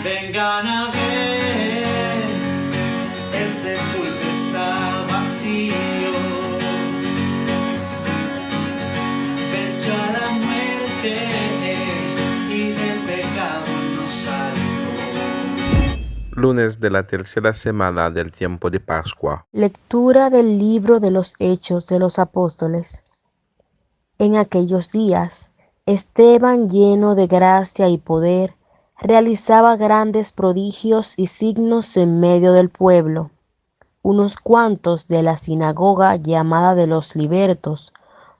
Vengan a ver, el sepulcro está vacío. Venció a la muerte y del pecado nos salvó. Lunes de la tercera semana del tiempo de Pascua. Lectura del libro de los Hechos de los Apóstoles. En aquellos días, Esteban, lleno de gracia y poder, realizaba grandes prodigios y signos en medio del pueblo. Unos cuantos de la sinagoga llamada de los Libertos,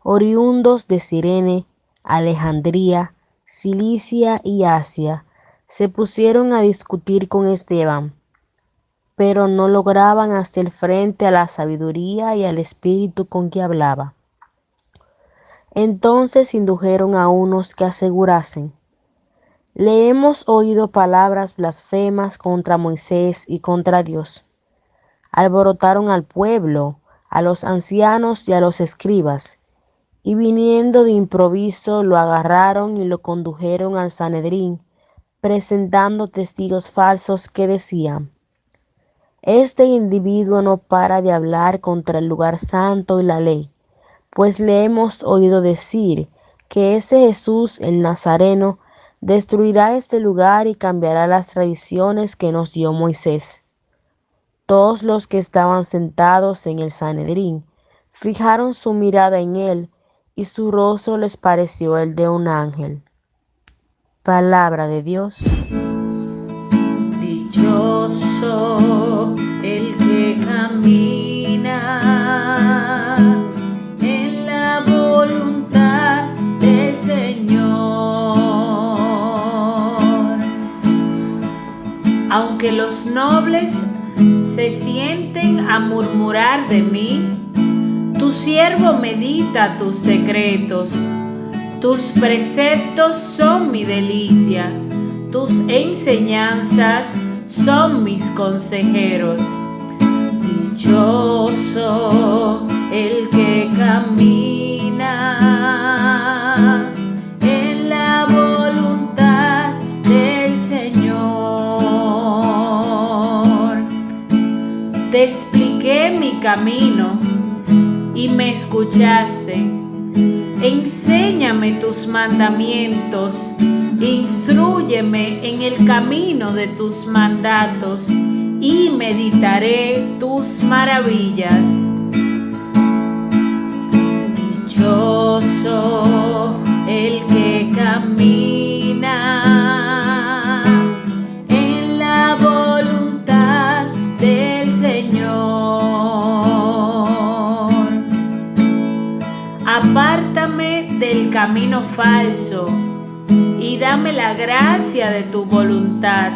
oriundos de Cirene, Alejandría, Cilicia y Asia, se pusieron a discutir con Esteban, pero no lograban hacer frente a la sabiduría y al espíritu con que hablaba. Entonces indujeron a unos que asegurasen: le hemos oído palabras blasfemas contra Moisés y contra Dios. Alborotaron al pueblo, a los ancianos y a los escribas, y viniendo de improviso lo agarraron y lo condujeron al Sanedrín, presentando testigos falsos que decían: este individuo no para de hablar contra el lugar santo y la ley, pues le hemos oído decir que ese Jesús el Nazareno destruirá este lugar y cambiará las tradiciones que nos dio Moisés. Todos los que estaban sentados en el Sanedrín fijaron su mirada en él, y su rostro les pareció el de un ángel. Palabra de Dios. Dichoso el que camina en la voluntad del Señor. Aunque los nobles se sienten a murmurar de mí, tu siervo medita tus decretos. Tus preceptos son mi delicia, tus enseñanzas son mis consejeros. Dichoso el que camina en la voluntad del Señor. Te expliqué mi camino y me escuchaste. Enséñame tus mandamientos, instrúyeme en el camino de tus mandatos y meditaré tus maravillas. Dichoso el que camina en la voluntad del Señor. Apártame del camino falso y dame la gracia de tu voluntad.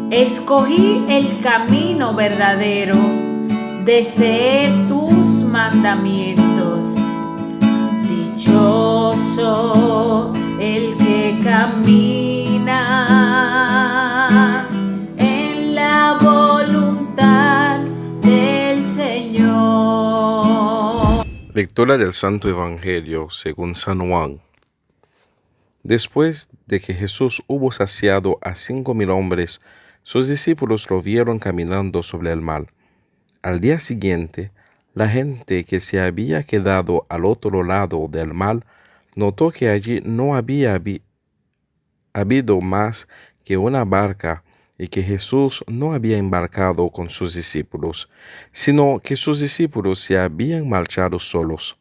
Escogí el camino verdadero, deseé tus mandamientos. Dichoso el que camina en la voluntad del Señor. Lectura del Santo Evangelio según San Juan. Después de que Jesús hubo saciado a 5,000 hombres, sus discípulos lo vieron caminando sobre el mar. Al día siguiente, la gente que se había quedado al otro lado del mar notó que allí no había habido más que una barca y que Jesús no había embarcado con sus discípulos, sino que sus discípulos se habían marchado solos.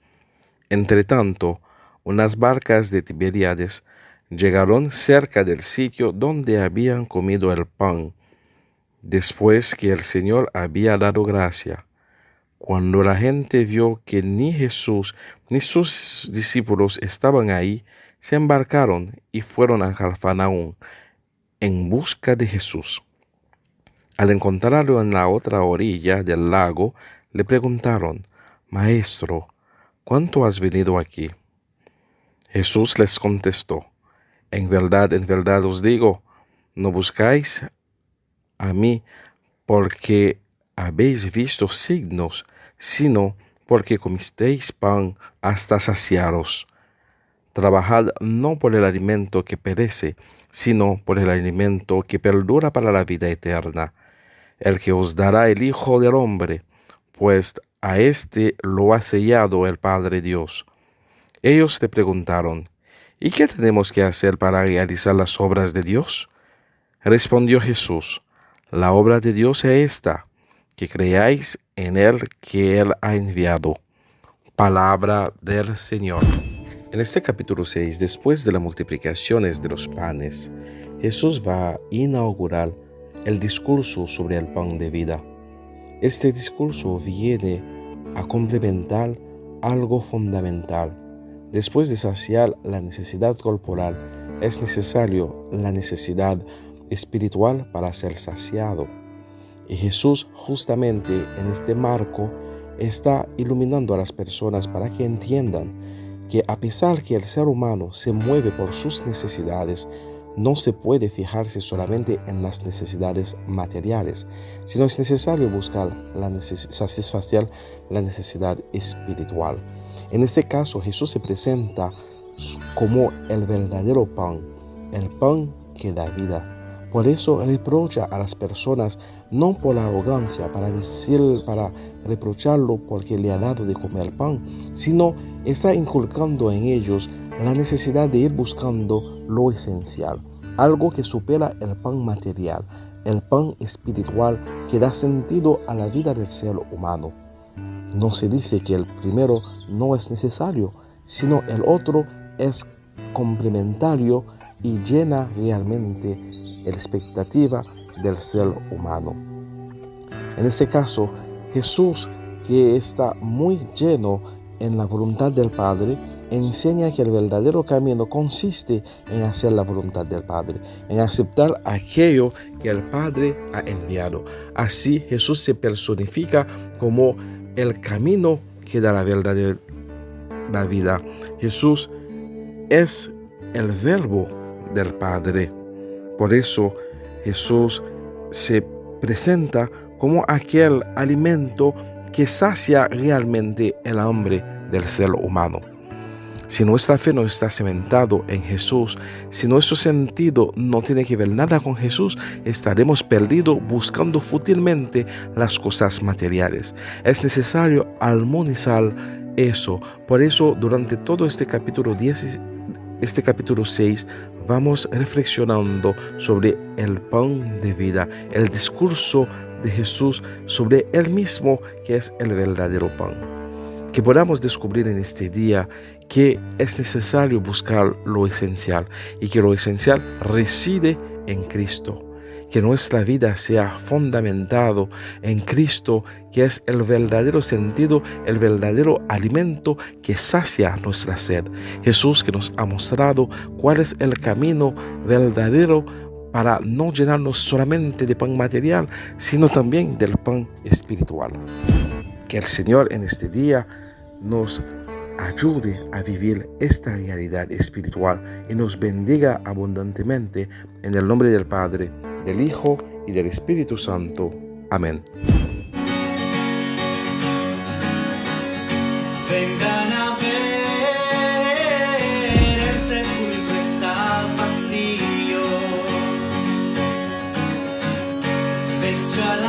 Entretanto, unas barcas de Tiberíades llegaron cerca del sitio donde habían comido el pan, después que el Señor había dado gracia. Cuando la gente vio que ni Jesús ni sus discípulos estaban ahí, se embarcaron y fueron a Cafarnaúm en busca de Jesús. Al encontrarlo en la otra orilla del lago, le preguntaron: Maestro, ¿cuánto has venido aquí? Jesús les contestó: en verdad os digo, no buscáis a mí porque habéis visto signos, sino porque comisteis pan hasta saciaros. Trabajad no por el alimento que perece, sino por el alimento que perdura para la vida eterna, el que os dará el Hijo del Hombre, pues a éste lo ha sellado el Padre Dios. Ellos le preguntaron: ¿y qué tenemos que hacer para realizar las obras de Dios? Respondió Jesús: la obra de Dios es esta, que creáis en el que Él ha enviado. Palabra del Señor. En este capítulo 6, después de las multiplicaciones de los panes, Jesús va a inaugurar el discurso sobre el pan de vida. Este discurso viene a complementar algo fundamental. Después de saciar la necesidad corporal, es necesario la necesidad espiritual para ser saciado. Y Jesús, justamente en este marco, está iluminando a las personas para que entiendan que a pesar que el ser humano se mueve por sus necesidades, no se puede fijarse solamente en las necesidades materiales, sino es necesario buscar satisfacer la necesidad espiritual. En este caso, Jesús se presenta como el verdadero pan, el pan que da vida. Por eso reprocha a las personas no por la arrogancia, para reprocharlo porque le ha dado de comer pan, sino está inculcando en ellos la necesidad de ir buscando lo esencial, algo que supera el pan material, el pan espiritual que da sentido a la vida del ser humano. No se dice que el primero no es necesario, sino el otro es complementario y llena realmente la expectativa del ser humano. En este caso, Jesús, que está muy lleno en la voluntad del Padre, enseña que el verdadero camino consiste en hacer la voluntad del Padre, en aceptar aquello que el Padre ha enviado. Así Jesús se personifica como el camino que da la verdadera vida. Jesús es el verbo del Padre. Por eso Jesús se presenta como aquel alimento que sacia realmente el hambre del ser humano. Si nuestra fe no está cimentado en Jesús, si nuestro sentido no tiene que ver nada con Jesús, estaremos perdidos buscando fútilmente las cosas materiales. Es necesario armonizar eso. Por eso, durante todo este capítulo 6, vamos reflexionando sobre el pan de vida, el discurso de Jesús sobre Él mismo, que es el verdadero pan. Que podamos descubrir en este día que es necesario buscar lo esencial y que lo esencial reside en Cristo. Que nuestra vida sea fundamentado en Cristo, que es el verdadero sentido, el verdadero alimento que sacia nuestra sed. Jesús, que nos ha mostrado cuál es el camino verdadero para no llenarnos solamente de pan material, sino también del pan espiritual. Que el Señor en este día nos ayude a vivir esta realidad espiritual y nos bendiga abundantemente en el nombre del Padre, del Hijo y del Espíritu Santo. Amén. Vengan a ver, el sepulcro está vacío. Venció a la